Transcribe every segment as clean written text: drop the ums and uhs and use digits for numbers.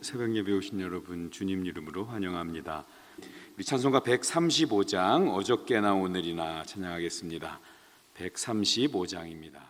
새벽 예배 오신 여러분 주님 이름으로 환영합니다. 우리 찬송가 135장 어저께나 오늘이나 찬양하겠습니다. 135장입니다.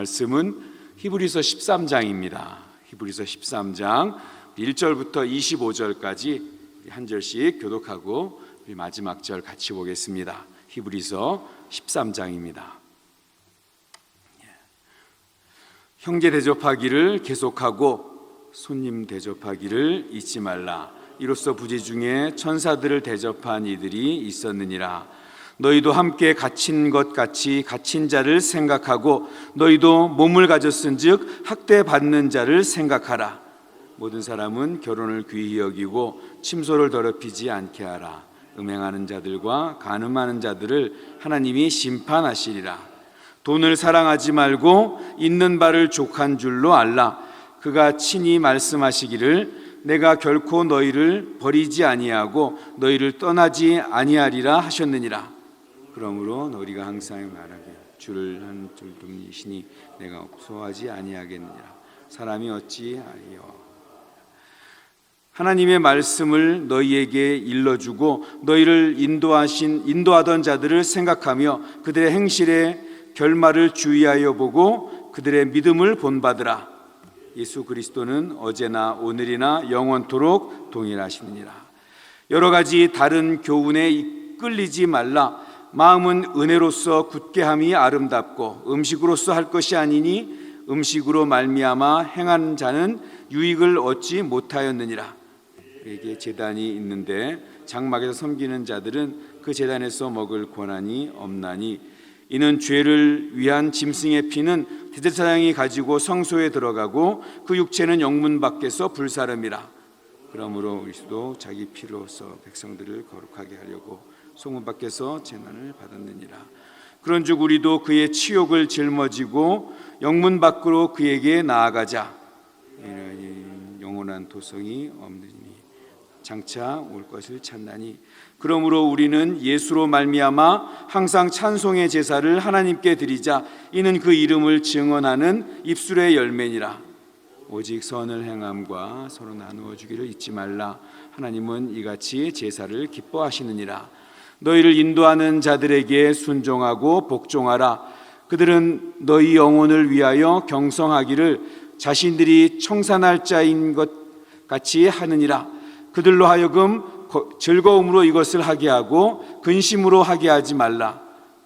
말씀은 히브리서 13장입니다. 히브리서 13장 1절부터 25절까지 한 절씩 교독하고 우리 마지막 절 같이 보겠습니다. 히브리서 13장입니다. 형제 대접하기를 계속하고 손님 대접하기를 잊지 말라. 이로써 부재 중에 천사들을 대접한 이들이 있었느니라. 너희도 함께 갇힌 것 같이 갇힌 자를 생각하고 너희도 몸을 가졌은즉 학대받는 자를 생각하라. 모든 사람은 결혼을 귀히 여기고 침소를 더럽히지 않게 하라. 음행하는 자들과 간음하는 자들을 하나님이 심판하시리라. 돈을 사랑하지 말고 있는 바를 족한 줄로 알라. 그가 친히 말씀하시기를 내가 결코 너희를 버리지 아니하고 너희를 떠나지 아니하리라 하셨느니라. 그러므로 너희가 항상 말하게 주를 한 줄둠이시니 내가 없소하지 아니하겠느니라. 사람이 어찌 아니요 하나님의 말씀을 너희에게 일러주고 너희를 인도하던 자들을 생각하며 그들의 행실의 결말을 주의하여 보고 그들의 믿음을 본받으라. 예수 그리스도는 어제나 오늘이나 영원토록 동일하시느니라. 여러 가지 다른 교훈에 이끌리지 말라. 마음은 은혜로서 굳게함이 아름답고 음식으로서 할 것이 아니니 음식으로 말미암아 행하는 자는 유익을 얻지 못하였느니라. 우리에게 제단이 있는데 장막에서 섬기는 자들은 그 제단에서 먹을 권한이 없나니 이는 죄를 위한 짐승의 피는 대제사장이 가지고 성소에 들어가고 그 육체는 영문 밖에서 불사름이라. 그러므로 그리스도 자기 피로써 백성들을 거룩하게 하려고 소문 밖에서 재난을 받았느니라. 그런즉 우리도 그의 치욕을 짊어지고 영문 밖으로 그에게 나아가자. 영원한 도성이 없느니 장차 올 것을 찾나니 그러므로 우리는 예수로 말미암아 항상 찬송의 제사를 하나님께 드리자. 이는 그 이름을 증언하는 입술의 열매니라. 오직 선을 행함과 서로 나누어 주기를 잊지 말라. 하나님은 이같이 제사를 기뻐하시느니라. 너희를 인도하는 자들에게 순종하고 복종하라. 그들은 너희 영혼을 위하여 경성하기를 자신들이 청산할 자인 것 같이 하느니라. 그들로 하여금 즐거움으로 이것을 하게 하고 근심으로 하게 하지 말라.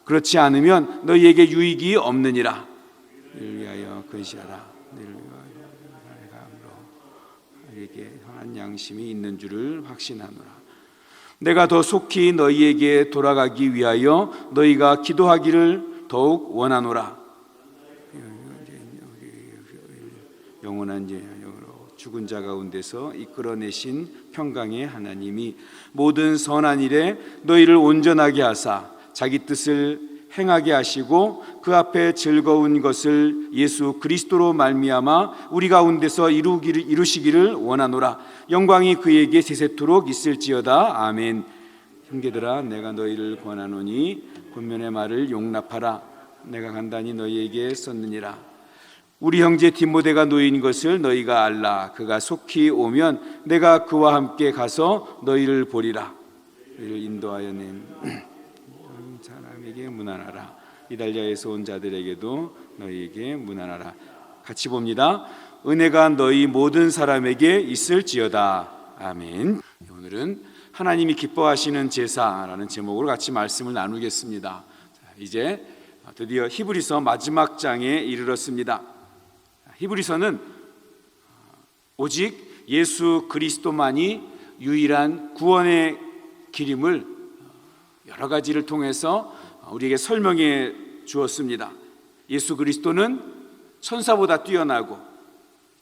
그렇지 않으면 너희에게 유익이 없느니라. 이를 위하여 근시하라. 이를 위하여 너희에게 선한 양심이 있는 줄을 확신하노라. 내가 더 속히 너희에게 돌아가기 위하여 너희가 기도하기를 더욱 원하노라. 영원한 영으로 죽은 자 가운데서 이끌어내신 평강의 하나님이 모든 선한 일에 너희를 온전하게 하사 자기 뜻을 행하게 하시고 그 앞에 즐거운 것을 예수 그리스도로 말미암아 우리 가운데서 이루시기를 원하노라. 영광이 그에게 세세토록 있을지어다. 아멘. 형제들아, 내가 너희를 권하노니 권면의 말을 용납하라. 내가 간단히 너희에게 썼느니라. 우리 형제 디모데가 노인 것을 너희가 알라. 그가 속히 오면 내가 그와 함께 가서 너희를 보리라. 너희를 인도하여 낸 사람에게 문안하라. 이달리아에서 온 자들에게도 너희에게 문안하라. 같이 봅니다. 은혜가 너희 모든 사람에게 있을지어다. 아멘. 오늘은 하나님이 기뻐하시는 제사라는 제목으로 같이 말씀을 나누겠습니다. 이제 드디어 히브리서 마지막 장에 이르렀습니다. 히브리서는 오직 예수 그리스도만이 유일한 구원의 길임을 여러 가지를 통해서 우리에게 설명해 주었습니다. 예수 그리스도는 천사보다 뛰어나고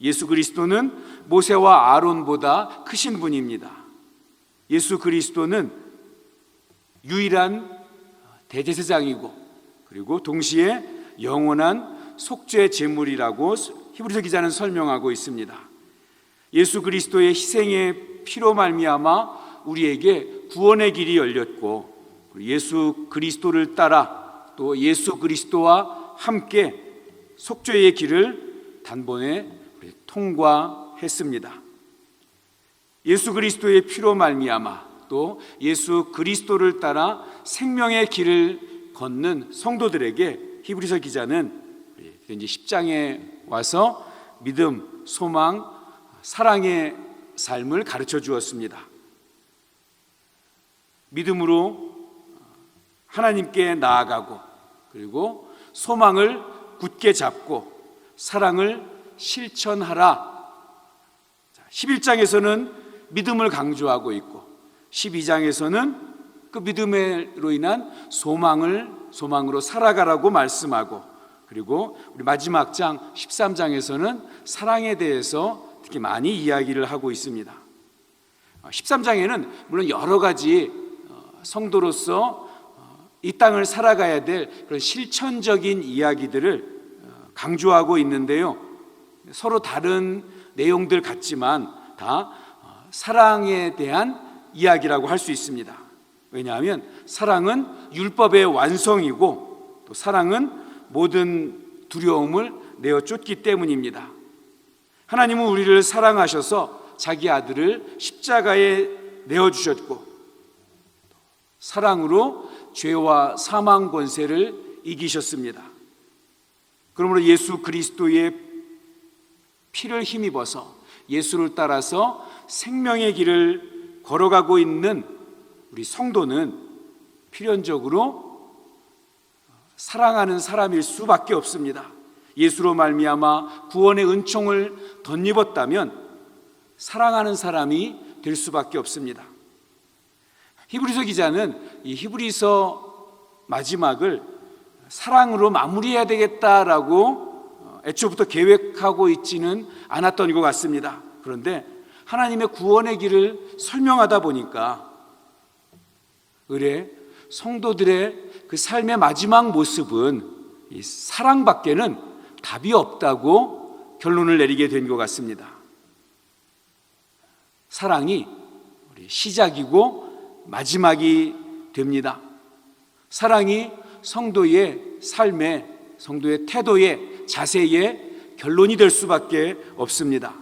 예수 그리스도는 모세와 아론보다 크신 분입니다. 예수 그리스도는 유일한 대제사장이고 그리고 동시에 영원한 속죄 제물이라고 히브리서 기자는 설명하고 있습니다. 예수 그리스도의 희생의 피로 말미암아 우리에게 구원의 길이 열렸고 예수 그리스도를 따라 또 예수 그리스도와 함께 속죄의 길을 단번에 통과했습니다. 예수 그리스도의 피로 말미암아 또 예수 그리스도를 따라 생명의 길을 걷는 성도들에게 히브리서 기자는 이제 10장에 와서 믿음, 소망, 사랑의 삶을 가르쳐 주었습니다. 믿음으로 하나님께 나아가고 그리고 소망을 굳게 잡고 사랑을 실천하라. 11장에서는 믿음을 강조하고 있고 12장에서는 그 믿음으로 인한 소망으로 살아가라고 말씀하고 그리고 우리 마지막 장 13장에서는 사랑에 대해서 특히 많이 이야기를 하고 있습니다. 13장에는 물론 여러 가지 성도로서 이 땅을 살아가야 될 그런 실천적인 이야기들을 강조하고 있는데요. 서로 다른 내용들 같지만 다 사랑에 대한 이야기라고 할 수 있습니다. 왜냐하면 사랑은 율법의 완성이고 또 사랑은 모든 두려움을 내어 쫓기 때문입니다. 하나님은 우리를 사랑하셔서 자기 아들을 십자가에 내어주셨고 사랑으로 죄와 사망 권세를 이기셨습니다. 그러므로 예수 그리스도의 피를 힘입어서 예수를 따라서 생명의 길을 걸어가고 있는 우리 성도는 필연적으로 사랑하는 사람일 수밖에 없습니다. 예수로 말미암아 구원의 은총을 덧입었다면 사랑하는 사람이 될 수밖에 없습니다. 히브리서 기자는 이 히브리서 마지막을 사랑으로 마무리해야 되겠다라고 애초부터 계획하고 있지는 않았던 것 같습니다. 그런데 하나님의 구원의 길을 설명하다 보니까 의뢰 성도들의 그 삶의 마지막 모습은 이 사랑밖에는 답이 없다고 결론을 내리게 된 것 같습니다. 사랑이 우리 시작이고 마지막이 됩니다. 사랑이 성도의 삶의, 성도의 태도의, 자세의 결론이 될 수밖에 없습니다.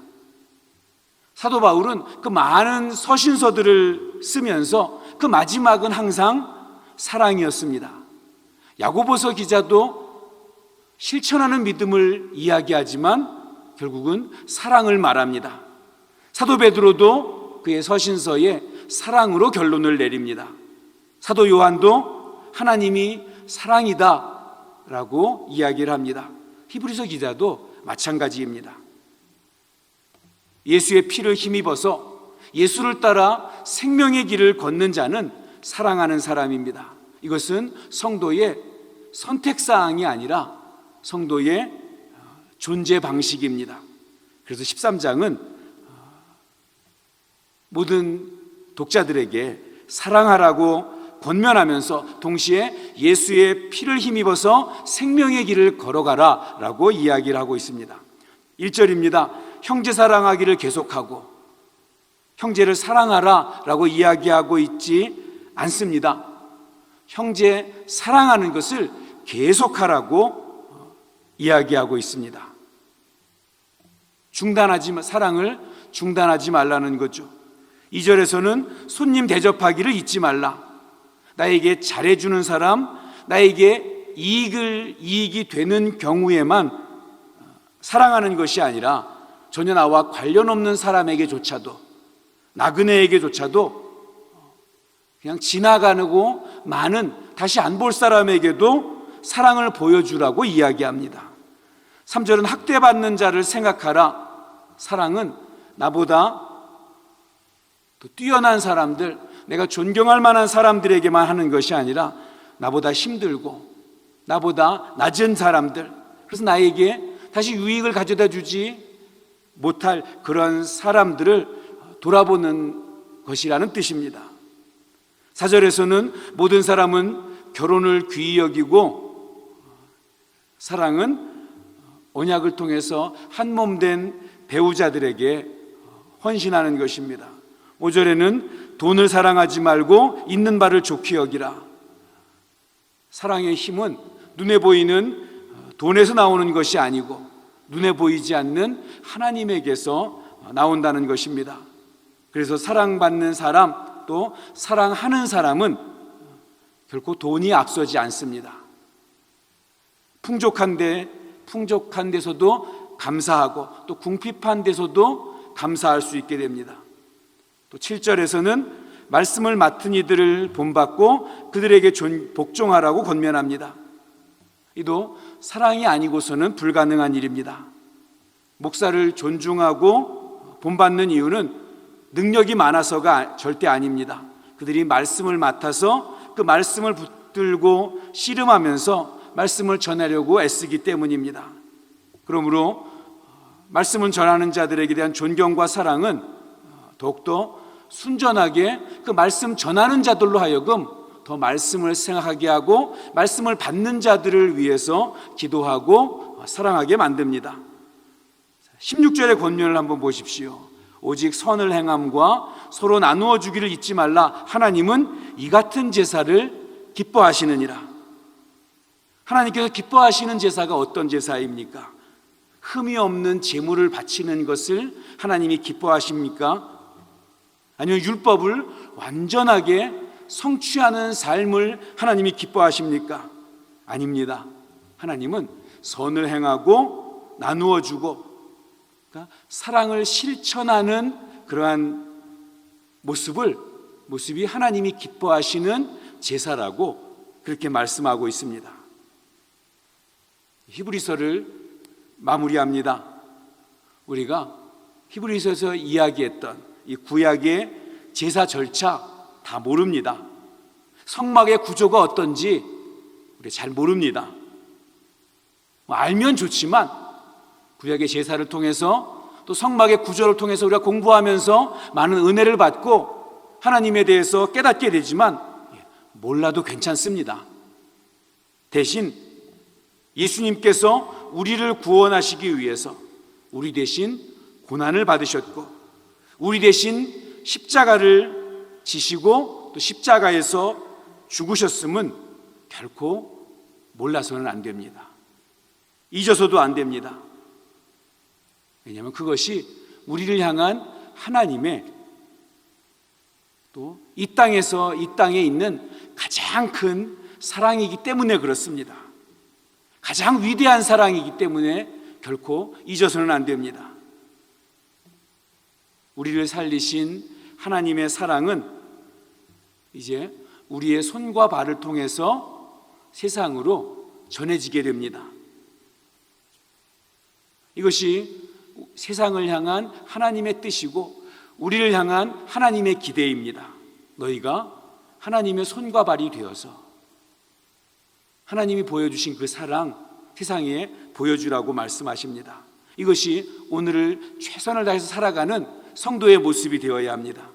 사도 바울은 그 많은 서신서들을 쓰면서 그 마지막은 항상 사랑이었습니다. 야고보서 기자도 실천하는 믿음을 이야기하지만 결국은 사랑을 말합니다. 사도 베드로도 그의 서신서에 사랑으로 결론을 내립니다. 사도 요한도 하나님이 사랑이다 라고 이야기를 합니다. 히브리서 기자도 마찬가지입니다. 예수의 피를 힘입어서 예수를 따라 생명의 길을 걷는 자는 사랑하는 사람입니다. 이것은 성도의 선택사항이 아니라 성도의 존재 방식입니다. 그래서 13장은 모든 독자들에게 사랑하라고 권면하면서 동시에 예수의 피를 힘입어서 생명의 길을 걸어가라 라고 이야기를 하고 있습니다. 1절입니다. 형제 사랑하기를 계속하고 형제를 사랑하라 라고 이야기하고 있지 않습니다. 형제 사랑하는 것을 계속하라고 이야기하고 있습니다. 사랑을 중단하지 말라는 거죠. 2절에서는 손님 대접하기를 잊지 말라. 나에게 잘해주는 사람, 나에게 이익이 되는 경우에만 사랑하는 것이 아니라 전혀 나와 관련 없는 사람에게조차도, 나그네에게조차도, 그냥 지나가고 많은 다시 안 볼 사람에게도 사랑을 보여주라고 이야기합니다. 3절은 학대받는 자를 생각하라. 사랑은 나보다 더 뛰어난 사람들, 내가 존경할 만한 사람들에게만 하는 것이 아니라 나보다 힘들고 나보다 낮은 사람들, 그래서 나에게 다시 유익을 가져다 주지 못할 그런 사람들을 돌아보는 것이라는 뜻입니다. 4절에서는 모든 사람은 결혼을 귀히 여기고 사랑은 언약을 통해서 한 몸 된 배우자들에게 헌신하는 것입니다. 5절에는 돈을 사랑하지 말고 있는 바를 좋게 여기라. 사랑의 힘은 눈에 보이는 돈에서 나오는 것이 아니고 눈에 보이지 않는 하나님에게서 나온다는 것입니다. 그래서 사랑받는 사람, 또 사랑하는 사람은 결코 돈이 앞서지 않습니다. 풍족한 데서도 감사하고 또 궁핍한 데서도 감사할 수 있게 됩니다. 또 7절에서는 말씀을 맡은 이들을 본받고 그들에게 복종하라고 권면합니다. 이도 사랑이 아니고서는 불가능한 일입니다. 목사를 존중하고 본받는 이유는 능력이 많아서가 절대 아닙니다. 그들이 말씀을 맡아서 그 말씀을 붙들고 씨름하면서 말씀을 전하려고 애쓰기 때문입니다. 그러므로 말씀을 전하는 자들에게 대한 존경과 사랑은 더욱더 순전하게 그 말씀 전하는 자들로 하여금 더 말씀을 생각하게 하고 말씀을 받는 자들을 위해서 기도하고 사랑하게 만듭니다. 16절의 권면을 한번 보십시오. 오직 선을 행함과 서로 나누어 주기를 잊지 말라. 하나님은 이 같은 제사를 기뻐하시느니라. 하나님께서 기뻐하시는 제사가 어떤 제사입니까? 흠이 없는 제물을 바치는 것을 하나님이 기뻐하십니까? 아니면 율법을 완전하게 성취하는 삶을 하나님이 기뻐하십니까? 아닙니다. 하나님은 선을 행하고 나누어 주고, 그러니까 사랑을 실천하는 그러한 모습이 하나님이 기뻐하시는 제사라고 그렇게 말씀하고 있습니다. 히브리서를 마무리합니다. 우리가 히브리서에서 이야기했던 이 구약의 제사 절차 다 모릅니다. 성막의 구조가 어떤지 우리 잘 모릅니다. 알면 좋지만 구약의 제사를 통해서 또 성막의 구조를 통해서 우리가 공부하면서 많은 은혜를 받고 하나님에 대해서 깨닫게 되지만 몰라도 괜찮습니다. 대신 예수님께서 우리를 구원하시기 위해서 우리 대신 고난을 받으셨고 우리 대신 십자가를 지시고 또 십자가에서 죽으셨음은 결코 몰라서는 안 됩니다. 잊어서도 안 됩니다. 왜냐하면 그것이 우리를 향한 하나님의 또 이 땅에 있는 가장 큰 사랑이기 때문에 그렇습니다. 가장 위대한 사랑이기 때문에 결코 잊어서는 안 됩니다. 우리를 살리신 하나님의 사랑은 이제 우리의 손과 발을 통해서 세상으로 전해지게 됩니다. 이것이 세상을 향한 하나님의 뜻이고 우리를 향한 하나님의 기대입니다. 너희가 하나님의 손과 발이 되어서 하나님이 보여주신 그 사랑 세상에 보여주라고 말씀하십니다. 이것이 오늘을 최선을 다해서 살아가는 성도의 모습이 되어야 합니다.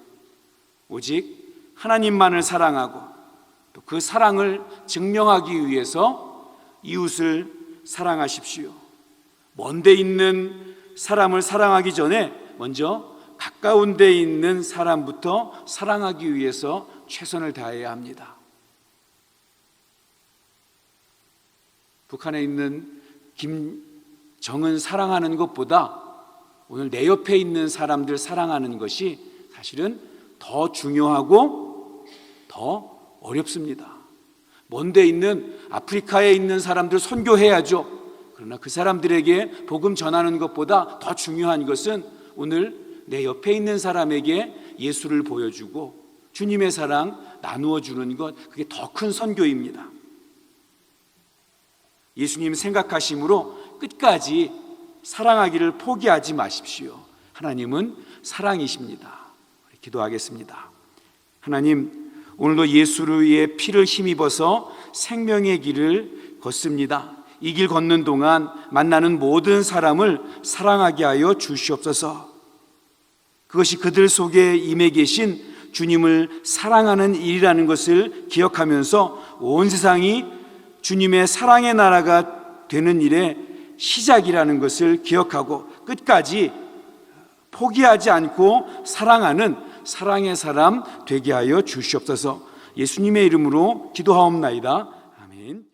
오직 하나님만을 사랑하고 또 그 사랑을 증명하기 위해서 이웃을 사랑하십시오. 먼데 있는 사람을 사랑하기 전에 먼저 가까운 데 있는 사람부터 사랑하기 위해서 최선을 다해야 합니다. 북한에 있는 김정은 사랑하는 것보다 오늘 내 옆에 있는 사람들 사랑하는 것이 사실은 더 중요하고 더 어렵습니다. 먼데 있는 아프리카에 있는 사람들 선교해야죠. 그러나 그 사람들에게 복음 전하는 것보다 더 중요한 것은 오늘 내 옆에 있는 사람에게 예수를 보여주고 주님의 사랑 나누어 주는 것, 그게 더 큰 선교입니다. 예수님 생각하심으로 끝까지 사랑하기를 포기하지 마십시오. 하나님은 사랑이십니다. 기도하겠습니다. 하나님, 오늘도 예수의 피를 힘입어서 생명의 길을 걷습니다. 이 길 걷는 동안 만나는 모든 사람을 사랑하게 하여 주시옵소서. 그것이 그들 속에 임해 계신 주님을 사랑하는 일이라는 것을 기억하면서 온 세상이 주님의 사랑의 나라가 되는 일의 시작이라는 것을 기억하고 끝까지 포기하지 않고 사랑하는 사랑의 사람 되게 하여 주시옵소서. 예수님의 이름으로 기도하옵나이다. 아멘.